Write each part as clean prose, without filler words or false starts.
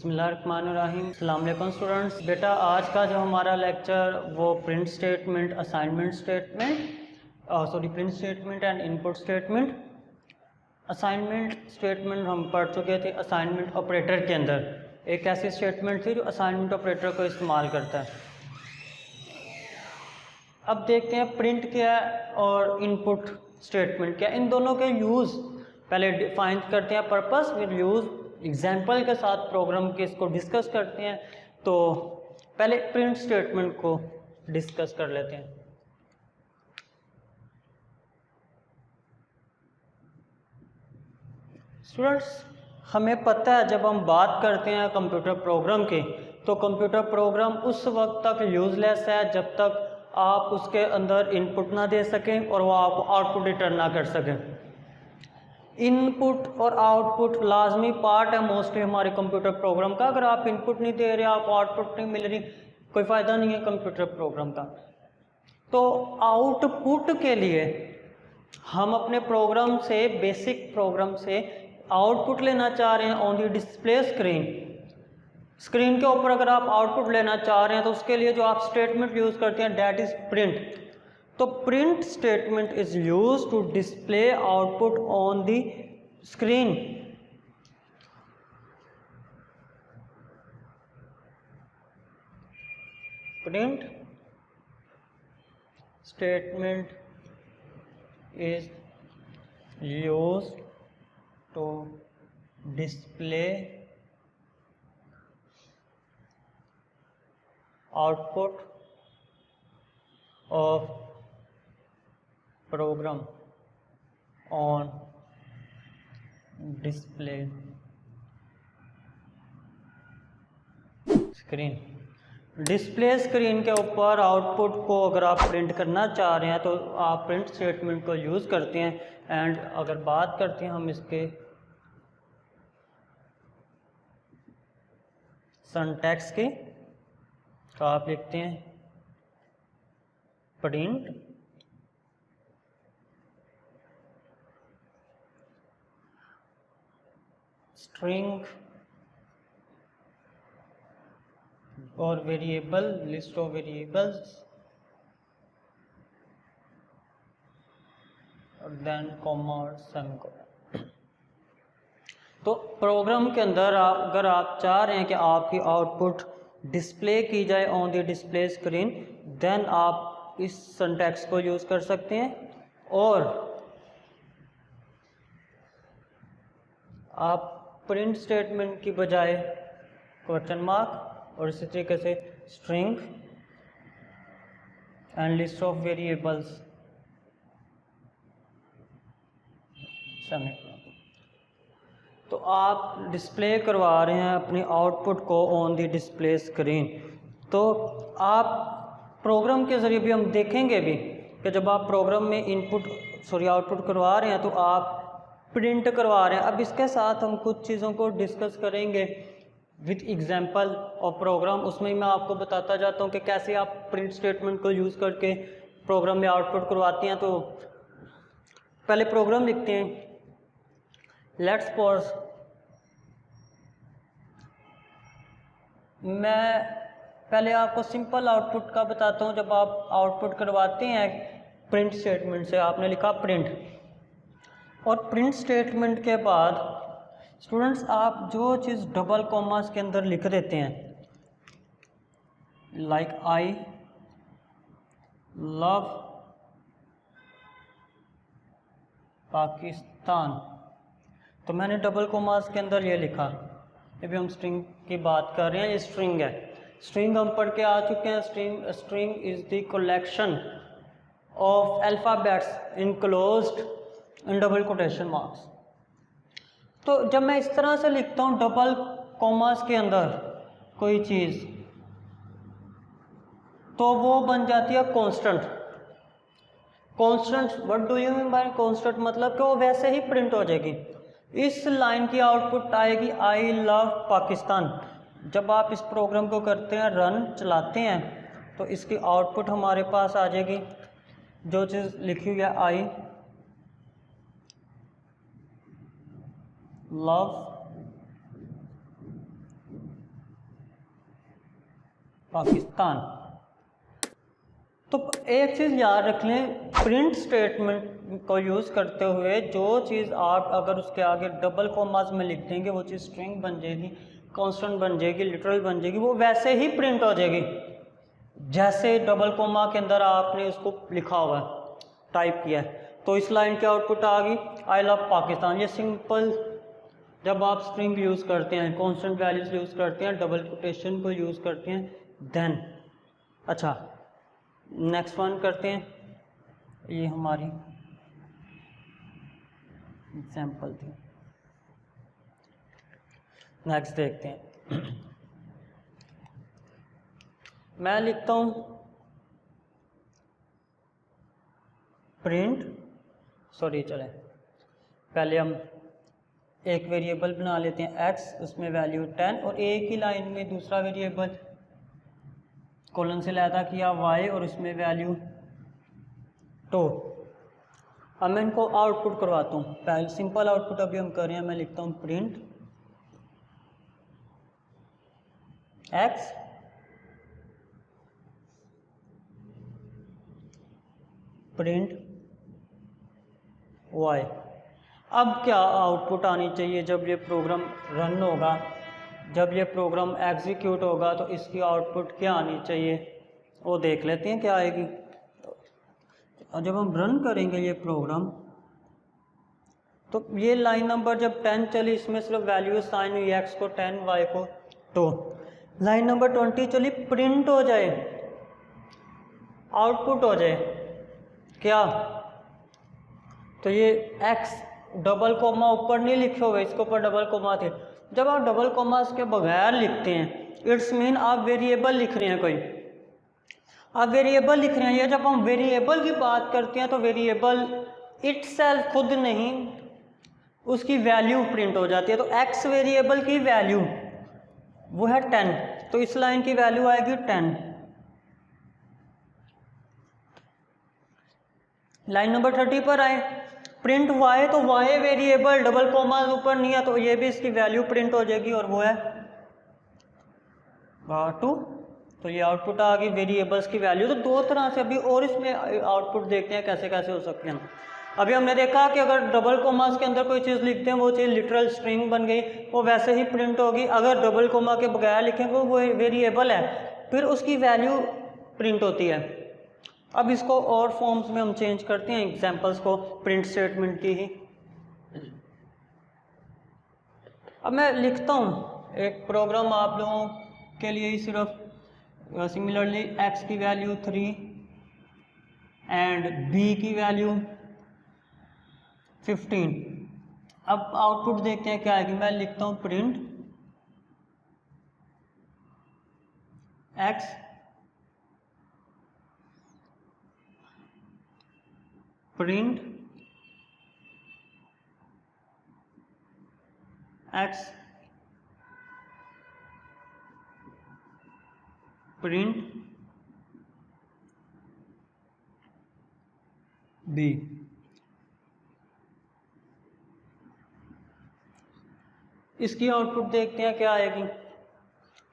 बिस्मिल्लाहिर्रहमानिर्रहीम। अस्सलाम वालेकुम स्टूडेंट्स। बेटा आज का जो हमारा लेक्चर वो print statement, assignment statement print statement and input statement. Assignment statement हम पढ़ चुके थे। असाइनमेंट ऑपरेटर के अंदर एक ऐसी स्टेटमेंट थी जो असाइनमेंट ऑपरेटर को इस्तेमाल करता है। अब देखते हैं प्रिंट क्या है और इनपुट स्टेटमेंट क्या है। इन दोनों के यूज़ पहले डिफाइन करते हैं, पर्पस फिर यूज़, एग्जाम्पल के साथ प्रोग्राम के इसको डिस्कस करते हैं। तो पहले प्रिंट स्टेटमेंट को डिस्कस कर लेते हैं। स्टूडेंट्स, हमें पता है जब हम बात करते हैं कंप्यूटर प्रोग्राम की, तो कंप्यूटर प्रोग्राम उस वक्त तक यूज़लेस है जब तक आप उसके अंदर इनपुट ना दे सकें और वो आपको आउटपुट रिटर्न ना कर सकें। इनपुट और आउटपुट लाजमी पार्ट है मोस्टली हमारे कंप्यूटर प्रोग्राम का। अगर आप इनपुट नहीं दे रहे, आपको आउटपुट नहीं मिल रही, कोई फ़ायदा नहीं है कंप्यूटर प्रोग्राम का। तो आउटपुट के लिए हम अपने प्रोग्राम से, बेसिक प्रोग्राम से आउटपुट लेना चाह रहे हैं on the display screen. Screen के ऊपर अगर आप आउटपुट लेना चाह रहे हैं तो उसके लिए जो आप स्टेटमेंट यूज़ करते हैं डैट इज़ प्रिंट। तो print statement is used to display output on the screen. Print statement is used to display output of program on display screen। Display screen के ऊपर आउटपुट को अगर आप प्रिंट करना चाह रहे हैं तो आप प्रिंट स्टेटमेंट को यूज़ करते हैं। एंड अगर बात करते हैं हम इसके सिंटैक्स की, तो आप लिखते हैं प्रिंट स्ट्रिंग और वेरिएबल, लिस्ट ऑफ वेरिएबल्स और देन कॉमा और सेमीकोलन। तो प्रोग्राम के अंदर अगर आप चाह रहे हैं कि आपकी आउटपुट डिस्प्ले की जाए on the display screen, then आप इस सिंटैक्स को यूज़ कर सकते हैं। और आप प्रिंट स्टेटमेंट की बजाय क्वेश्चन मार्क और इसी तरीके से string and list of variables semicolon. तो आप डिस्प्ले करवा रहे हैं अपने आउटपुट को ऑन द डिस्प्ले स्क्रीन। तो आप प्रोग्राम के ज़रिए भी हम देखेंगे भी कि जब आप प्रोग्राम में आउटपुट करवा रहे हैं तो आप प्रिंट करवा रहे हैं। अब इसके साथ हम कुछ चीज़ों को डिस्कस करेंगे विद एग्जाम्पल और प्रोग्राम। उसमें मैं आपको बताता जाता हूँ कि कैसे आप प्रिंट स्टेटमेंट को यूज़ करके प्रोग्राम में आउटपुट करवाते हैं। तो पहले प्रोग्राम लिखते हैं। लेट्स सपोज मैं पहले आपको सिंपल आउटपुट का बताता हूँ। जब आप आउटपुट करवाते हैं प्रिंट स्टेटमेंट से, आपने लिखा प्रिंट, और प्रिंट स्टेटमेंट के बाद स्टूडेंट्स आप जो चीज़ डबल कॉमास के अंदर लिख देते हैं, लाइक आई लव पाकिस्तान, तो मैंने डबल कॉमास के अंदर ये लिखा। अभी हम स्ट्रिंग की बात कर रहे हैं, ये स्ट्रिंग है। स्ट्रिंग हम पढ़ के आ चुके हैं। String is the collection of alphabets enclosed in double quotation marks. तो जब मैं इस तरह से लिखता हूँ डबल कॉमास के अंदर कोई चीज़, तो वो बन जाती है constant. Constant, what do you mean by constant? मतलब कि वो वैसे ही प्रिंट हो जाएगी। इस लाइन की आउटपुट आएगी आई लव पाकिस्तान। जब आप इस प्रोग्राम को करते हैं, रन चलाते हैं, तो इसकी आउटपुट हमारे पास आ जाएगी जो चीज़ लिखी हुई है आई लव पाकिस्तान। तो एक चीज़ याद रख लें, प्रिंट स्टेटमेंट को यूज़ करते हुए जो चीज़ आप अगर उसके आगे डबल कोमास में लिख देंगे वो चीज़ स्ट्रिंग बन जाएगी, कांस्टेंट बन जाएगी, लिटरल बन जाएगी, वो वैसे ही प्रिंट हो जाएगी जैसे डबल कोमा के अंदर आपने उसको लिखा हुआ है, टाइप किया है। तो इस लाइन की आउटपुट आ गई आई लव पाकिस्तान। ये सिंपल, जब आप स्ट्रिंग यूज़ करते हैं, कांस्टेंट वैल्यूज यूज़ करते हैं, डबल कोटेशन को यूज़ करते हैं, देन अच्छा नेक्स्ट वन करते हैं। ये हमारी एग्जाम्पल थी, नेक्स्ट देखते हैं। मैं लिखता हूँ प्रिंट, सॉरी चले पहले हम एक वेरिएबल बना लेते हैं x, उसमें वैल्यू 10 और एक ही लाइन में दूसरा वेरिएबल कॉलन से लैदा किया y और उसमें वैल्यू 2। अब मैं इनको आउटपुट करवाता हूँ। पहले सिंपल आउटपुट अभी हम कर रहे हैं, मैं लिखता हूँ प्रिंट x प्रिंट y। अब क्या आउटपुट आनी चाहिए जब ये प्रोग्राम रन होगा, जब ये प्रोग्राम एग्जीक्यूट होगा तो इसकी आउटपुट क्या आनी चाहिए वो देख लेते हैं क्या आएगी। और जब हम रन करेंगे ये प्रोग्राम तो ये लाइन नंबर जब 10 चली, इसमें सिर्फ वैल्यू साइन हुई, x को 10 y को 2। लाइन नंबर 20 चली, प्रिंट हो जाए, आउटपुट हो जाए क्या, तो ये x डबल कोमा ऊपर नहीं लिखे हुए, इसके ऊपर डबल कोमा थे। जब आप डबल कोमा के बगैर लिखते हैं इट्स मीन आप वेरिएबल लिख रहे हैं, कोई आप वेरिएबल लिख रहे हैं। या जब हम वेरिएबल की बात करते हैं तो वेरिएबल इटसेल्फ खुद नहीं, उसकी वैल्यू प्रिंट हो जाती है। तो x वेरिएबल की वैल्यू वो है 10, तो इस लाइन की वैल्यू आएगी 10। लाइन नंबर 30 पर आए, प्रिंट y, तो y वेरिएबल डबल कोमा ऊपर नहीं है तो ये भी इसकी वैल्यू प्रिंट हो जाएगी और वो है 2। तो ये आउटपुट आ गई वेरिएबल्स की वैल्यू। तो दो तरह से अभी और इसमें आउटपुट देखते हैं कैसे कैसे हो सकते हैं। अभी हमने देखा कि अगर डबल कोमास के अंदर कोई चीज़ लिखते हैं वो चीज़ लिटरल स्ट्रिंग बन गई, वो वैसे ही प्रिंट होगी। अगर डबल कोमा के बगैर लिखेंगे वो वेरिएबल है, फिर उसकी वैल्यू प्रिंट होती है। अब इसको और फॉर्म्स में हम चेंज करते हैं, एग्जांपल्स को प्रिंट स्टेटमेंट की ही। अब मैं लिखता हूँ एक प्रोग्राम आप लोगों के लिए ही, सिर्फ सिमिलरली x की वैल्यू 3 एंड b की वैल्यू 15। अब आउटपुट देखते हैं क्या आएगी। मैं लिखता हूँ print x print x print b। इसकी आउटपुट देखते हैं क्या आएगी,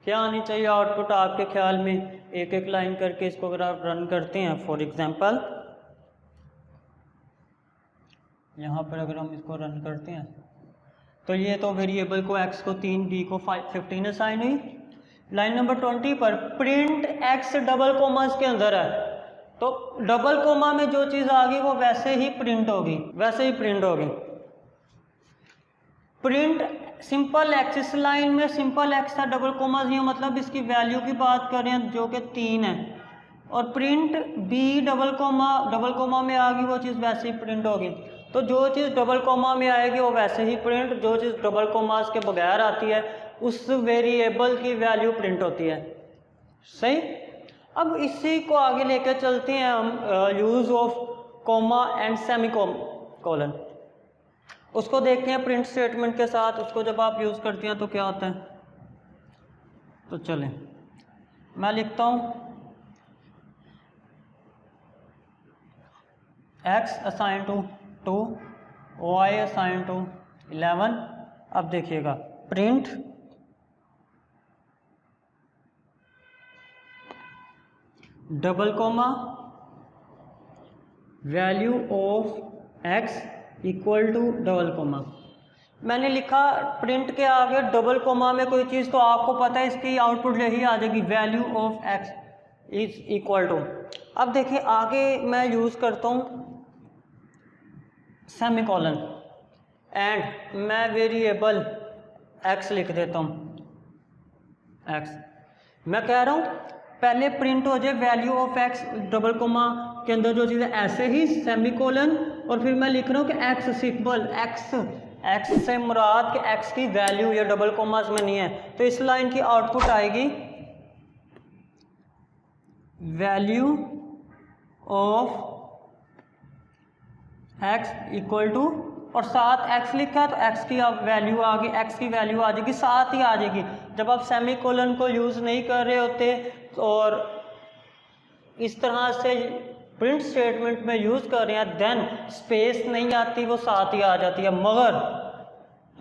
क्या आनी चाहिए आउटपुट आपके ख्याल में। एक एक लाइन करके इसको अगर आप रन करते हैं, फॉर एग्जांपल यहाँ पर अगर हम इसको रन करते हैं तो ये तो वेरिएबल को x को 3, b को 15 असाइन हुई। लाइन नंबर 20 पर प्रिंट x डबल कोमास के अंदर है, तो डबल कोमा में जो चीज़ आ गई वो वैसे ही प्रिंट होगी, वैसे ही प्रिंट होगी। प्रिंट सिंपल x, इस लाइन में सिंपल x था, डबल कोमा नहीं, मतलब इसकी वैल्यू की बात कर रहे हैं जो कि 3 है। और प्रिंट b डबल कोमा में आ गई, वो चीज़ वैसे ही प्रिंट होगी। तो जो चीज़ डबल कोमा में आएगी वो वैसे ही प्रिंट, जो चीज़ डबल कोमास के बगैर आती है उस वेरिएबल की वैल्यू प्रिंट होती है। सही। अब इसी को आगे लेकर चलते हैं हम, use of comma and semicolon, उसको देखते हैं प्रिंट स्टेटमेंट के साथ। उसको जब आप यूज़ करते हैं तो क्या होता है, तो चलें मैं लिखता हूँ x assign to 2, y assign to 11। अब देखिएगा print double comma value of x equal to double comma. मैंने लिखा प्रिंट के आगे डबल कोमा में कोई चीज़, तो आपको पता है इसकी आउटपुट यही आ जाएगी, value of x is equal to. अब देखिए आगे मैं यूज़ करता हूँ सेमीकोलन एंड मैं वेरिएबल x लिख देता हूँ x। मैं कह रहा हूँ पहले प्रिंट हो जाए value of x double comma के अंदर जो चीज़ है, ऐसे ही सेमीकोलन, और फिर मैं लिख रहा हूँ कि x सिंबल x से मुराद कि x की वैल्यू या डबल कोमास में नहीं है, तो इस लाइन की आउटपुट आएगी value of x equal to, और साथ x लिखा है तो x की अब वैल्यू आ गई, x की वैल्यू आ जाएगी, साथ ही आ जाएगी। जब आप सेमीकोलन को यूज़ नहीं कर रहे होते और इस तरह से प्रिंट स्टेटमेंट में यूज़ कर रहे हैं, देन स्पेस नहीं आती, वो साथ ही आ जाती है। मगर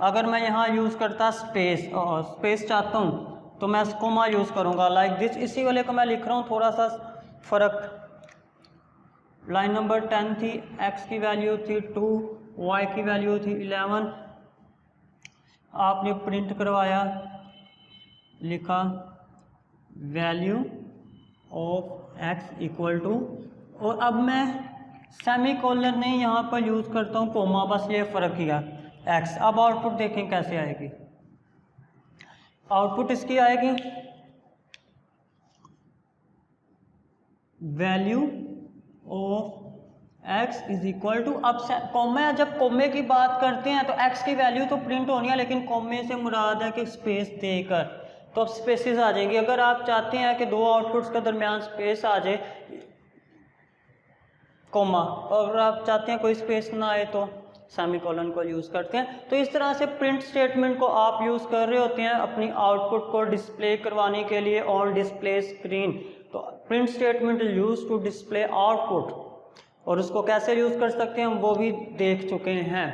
अगर मैं यहाँ यूज़ करता स्पेस चाहता हूँ तो मैं कोमा यूज़ करूँगा लाइक दिस। इसी वाले को मैं लिख रहा हूँ, थोड़ा सा फ़र्क। लाइन नंबर 10 थी, x की वैल्यू थी 2, y की वैल्यू थी 11। आपने प्रिंट करवाया, लिखा value of x equal to, और अब मैं सेमीकोलन नहीं यहाँ पर यूज़ करता हूँ कोमा, बस ये फ़र्क किया x। अब आउटपुट देखें कैसे आएगी। आउटपुट इसकी आएगी value of x is equal to, अब कॉमे, जब कॉमे की बात करते हैं तो x की वैल्यू तो प्रिंट होनी है, लेकिन कॉमे से मुराद है कि स्पेस देकर, तो अब स्पेसेस आ जाएंगी। अगर आप चाहते हैं कि दो आउटपुट्स के दरमियान स्पेस आ जाए कोमा, और अगर आप चाहते हैं कोई स्पेस ना आए तो सेमीकोलन को यूज़ करते हैं। तो इस तरह से प्रिंट स्टेटमेंट को आप यूज़ कर रहे होते हैं अपनी आउटपुट को डिस्प्ले करवाने के लिए ऑन डिस्प्ले स्क्रीन। तो print statement is use to display output, और उसको कैसे यूज़ कर सकते हैं हम वो भी देख चुके हैं।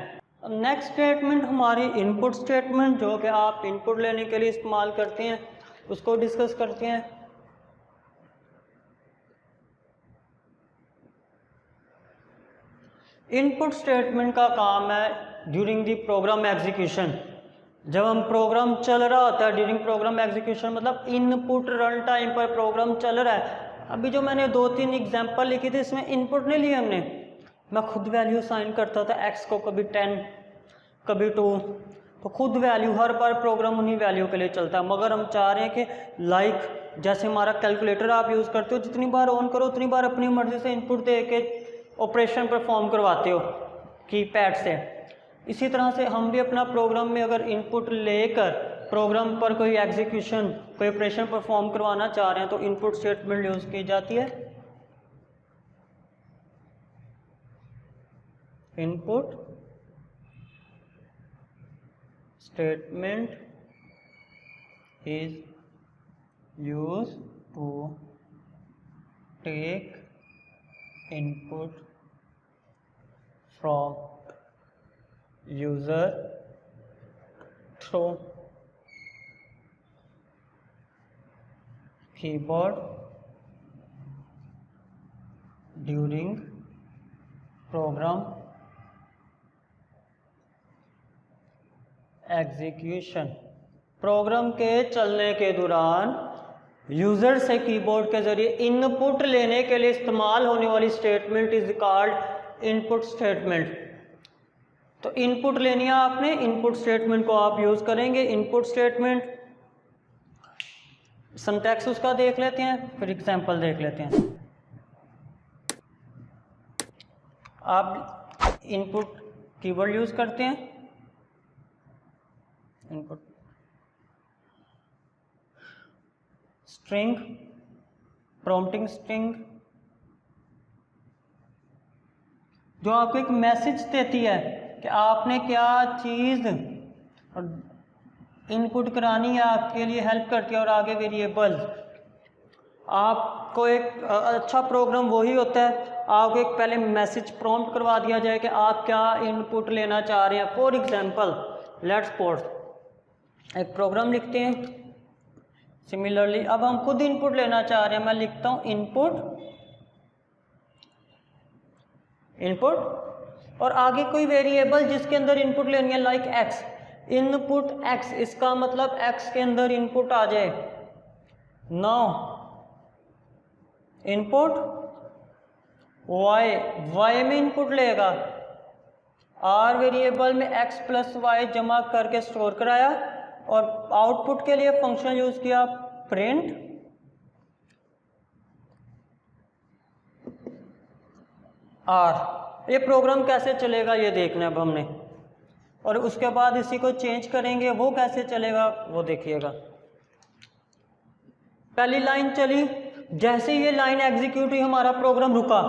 नेक्स्ट स्टेटमेंट हमारी इनपुट स्टेटमेंट, जो कि आप इनपुट लेने के लिए इस्तेमाल करते हैं, उसको डिस्कस करते हैं। इनपुट स्टेटमेंट का काम है ड्यूरिंग द प्रोग्राम एग्जीक्यूशन, जब हम प्रोग्राम चल रहा होता है, ड्यूरिंग प्रोग्राम एग्जीक्यूशन मतलब इनपुट रन टाइम पर प्रोग्राम चल रहा है। अभी जो मैंने 2-3 एग्जांपल लिखी थी, इसमें इनपुट नहीं लिया हमने, मैं खुद वैल्यू साइन करता था x को, कभी 10 कभी 2, तो खुद वैल्यू हर बार प्रोग्राम उन्हीं वैल्यू के लिए चलता है। मगर हम चाह रहे हैं कि लाइक जैसे हमारा कैलकुलेटर आप यूज़ करते हो, जितनी बार ऑन करो उतनी बार अपनी मर्ज़ी से इनपुट दे के ऑपरेशन परफॉर्म करवाते हो कीपैड से, इसी तरह से हम भी अपना प्रोग्राम में अगर इनपुट लेकर प्रोग्राम पर कोई एग्जीक्यूशन, कोई ऑपरेशन परफॉर्म करवाना चाह रहे हैं तो इनपुट स्टेटमेंट यूज़ की जाती है। Input statement is used to take input from user through keyboard during program execution. Program के चलने के दौरान यूज़र से कीबोर्ड के ज़रिए इनपुट लेने के लिए इस्तेमाल होने वाली statement is called input statement. तो इनपुट लेनी है आपने, इनपुट स्टेटमेंट को आप यूज़ करेंगे। इनपुट स्टेटमेंट सिंटैक्स उसका देख लेते हैं, फिर एग्जांपल देख लेते हैं। आप इनपुट कीवर्ड यूज़ करते हैं, इनपुट स्ट्रिंग, प्रॉम्प्टिंग स्ट्रिंग, जो आपको एक मैसेज देती है कि आपने क्या चीज़ इनपुट करानी है, आपके लिए हेल्प करती है। और आगे वेरिएबल, आपको एक अच्छा प्रोग्राम वही होता है, आपको एक पहले मैसेज प्रॉम्प्ट करवा दिया जाए कि आप क्या इनपुट लेना चाह रहे हैं। फॉर एग्जांपल लेट्स सपोज एक प्रोग्राम लिखते हैं सिमिलरली अब हम खुद इनपुट लेना चाह रहे हैं, मैं लिखता हूँ इनपुट और आगे कोई वेरिएबल जिसके अंदर इनपुट लेनी है, लाइक एक्स, इनपुट एक्स, इसका मतलब एक्स के अंदर इनपुट आ जाए। नाउ इनपुट वाई, वाई में इनपुट लेगा, आर वेरिएबल में एक्स प्लस वाई जमा करके स्टोर कराया और आउटपुट के लिए फंक्शन यूज किया प्रिंट आर। ये प्रोग्राम कैसे चलेगा ये देखना अब हमने, और उसके बाद इसी को चेंज करेंगे, वो कैसे चलेगा वो देखिएगा। पहली लाइन चली, जैसे ये लाइन एग्जीक्यूट हुई हमारा प्रोग्राम रुका,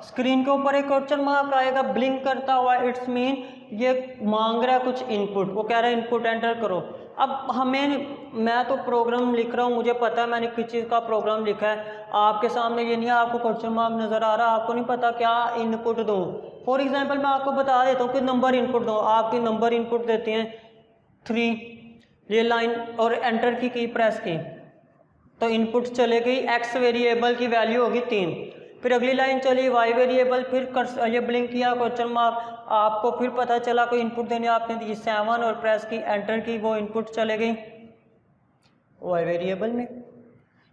स्क्रीन के ऊपर एक क्वेश्चन मार्क आएगा ब्लिंक करता हुआ, इट्स मीन ये मांग रहा है कुछ इनपुट, वो कह रहा है इनपुट एंटर करो। अब मैं तो प्रोग्राम लिख रहा हूँ, मुझे पता है मैंने किस चीज़ का प्रोग्राम लिखा है, आपके सामने ये नहीं है, आपको क्वेश्चन मार्क नज़र आ रहा है, आपको नहीं पता क्या इनपुट दूँ। फॉर एग्जांपल मैं आपको बता देता हूँ कि नंबर इनपुट दो, आपकी नंबर इनपुट देते हैं 3, ये लाइन और एंटर की प्रेस की तो इनपुट चले गई, एक्स वेरिएबल की वैल्यू होगी 3। फिर अगली लाइन चली वाई वेरिएबल, फिर ये ब्लिंक किया क्वेश्चन मार्क, आपको फिर पता चला कोई इनपुट देने आपने दी 7 और प्रेस की एंटर की, वो इनपुट चले गई वाई वेरिएबल में।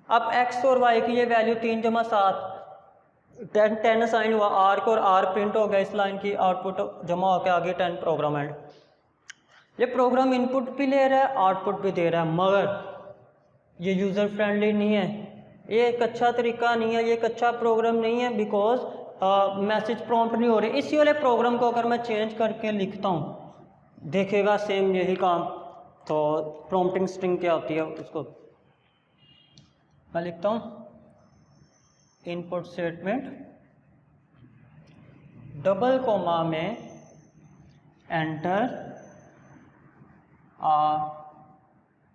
अब एक्स और वाई की ये वैल्यू 3 जमा 7 10 असाइन हुआ आर को और आर प्रिंट हो गया, इस लाइन की आउटपुट जमा होकर आगे 10 प्रोग्राम एंड। ये प्रोग्राम इनपुट भी ले रहा है आउटपुट भी दे रहा है, मगर ये यूज़र फ्रेंडली नहीं है, ये एक अच्छा तरीका नहीं है, ये एक अच्छा प्रोग्राम नहीं है, बिकॉज मैसेज प्रॉम्प्ट नहीं हो रहे। इसी वाले प्रोग्राम को अगर मैं चेंज करके लिखता हूँ देखेगा सेम यही काम। तो प्रॉम्प्टिंग स्ट्रिंग क्या होती है उसको मैं लिखता हूँ इनपुट स्टेटमेंट डबल कोमा में एंटर आ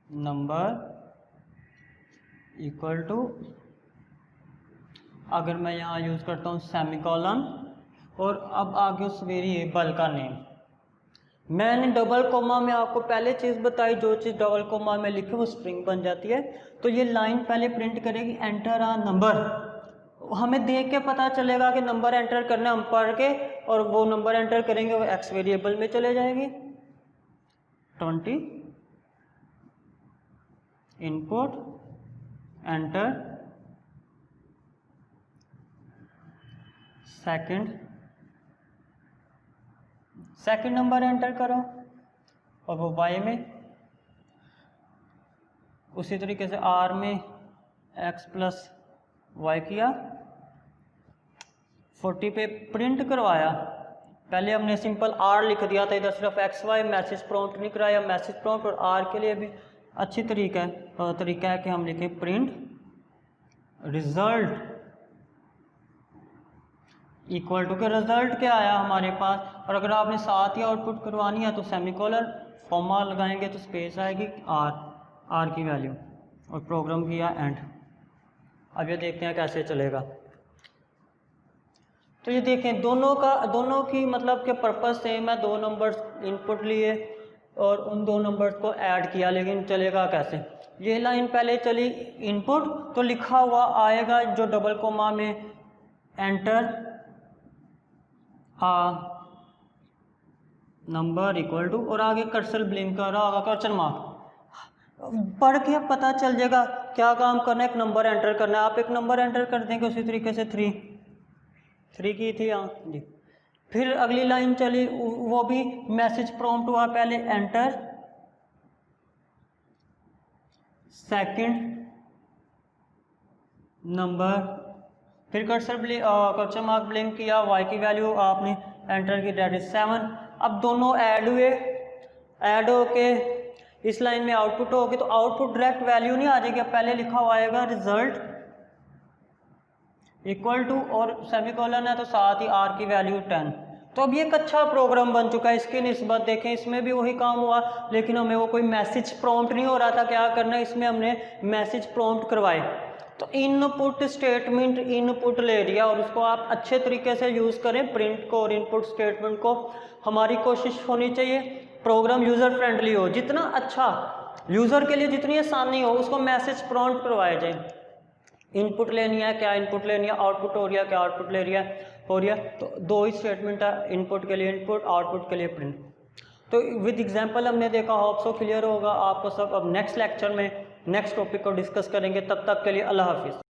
नंबर इक्वल टू, अगर मैं यहाँ यूज़ करता हूँ सेमीकोलन और अब आगे उस वेरिएबल का नेम। मैंने डबल कोमा में आपको पहले चीज़ बताई, जो चीज़ डबल कोमा में लिखी वो स्ट्रिंग बन जाती है। तो ये लाइन पहले प्रिंट करेगी एंटर आ नंबर, हमें देख के पता चलेगा कि नंबर एंटर करना, हम पढ़ के और वो नंबर एंटर करेंगे, वो एक्स वेरिएबल में चले जाएगी 20 input enter second number enter करो और वो वाई में, उसी तरीके से आर में एक्स प्लस वाई किया, 40 पे प्रिंट करवाया। पहले हमने सिंपल आर लिख दिया था, इधर सिर्फ एक्स वाई, मैसेज प्रॉम्प्ट नहीं कराया। मैसेज प्रॉम्प्ट और आर के लिए भी अच्छी तरीका है कि हम लिखें प्रिंट रिजल्ट इक्वल टू के रिजल्ट क्या आया हमारे पास। और अगर आपने साथ ही आउटपुट करवानी है तो सेमीकोलन कॉमा लगाएंगे तो स्पेस आएगी आर की वैल्यू और प्रोग्राम किया एंड। अब ये देखते हैं कैसे चलेगा। तो ये देखें दोनों की मतलब के पर्पस सेम है, 2 नंबर्स इनपुट लिए और उन 2 नंबर्स को ऐड किया, लेकिन चलेगा कैसे। ये लाइन पहले चली इनपुट तो लिखा हुआ आएगा जो डबल कोमा में एंटर नंबर इक्वल टू और आगे कर्सर ब्लिंक कर रहा होगा क्वेश्चन मार्क, पढ़ के पता चल जाएगा क्या काम करना है। एक नंबर एंटर करना है, आप एक नंबर एंटर कर देंगे उसी तरीके से 3 की थी हाँ जी। फिर अगली लाइन चली, वो भी मैसेज प्रॉम्प्ट हुआ, पहले एंटर सेकंड नंबर, फिर कर्सर क्वेश्चन मार्क ब्लिंक किया, वाई की वैल्यू आपने एंटर की, डेट इज 7। अब दोनों ऐड हुए, ऐड होके इस लाइन में आउटपुट होगी तो आउटपुट डायरेक्ट वैल्यू नहीं आ जाएगी, अब पहले लिखा हुआ आएगा रिजल्ट इक्वल टू और सेमीकोलन है तो साथ ही आर की वैल्यू 10। तो अब ये एक अच्छा प्रोग्राम बन चुका है। इसकी निस्बत देखें, इसमें भी वही काम हुआ लेकिन हमें वो कोई मैसेज प्रॉम्प्ट नहीं हो रहा था, क्या करना है इसमें हमने मैसेज प्रॉम्प्ट करवाए। तो इनपुट स्टेटमेंट इनपुट ले लिया और उसको आप अच्छे तरीके से यूज़ करें प्रिंट को और इनपुट स्टेटमेंट को। हमारी कोशिश होनी चाहिए प्रोग्राम यूज़र फ्रेंडली हो, जितना अच्छा यूज़र के लिए जितनी आसानी हो उसको मैसेज प्रॉम्प्ट करवाया जाए। इनपुट लेनी है, क्या इनपुट लेनी है, आउटपुट हो रही है, क्या आउटपुट ले रही है, हो रही है। तो दो ही स्टेटमेंट है, इनपुट के लिए इनपुट, आउटपुट के लिए प्रिंट। तो विद एग्जांपल हमने देखा, होप सो क्लियर होगा आपको सब। अब नेक्स्ट लेक्चर में नेक्स्ट टॉपिक को डिस्कस करेंगे। तब तक के लिए अल्लाह हाफिज़।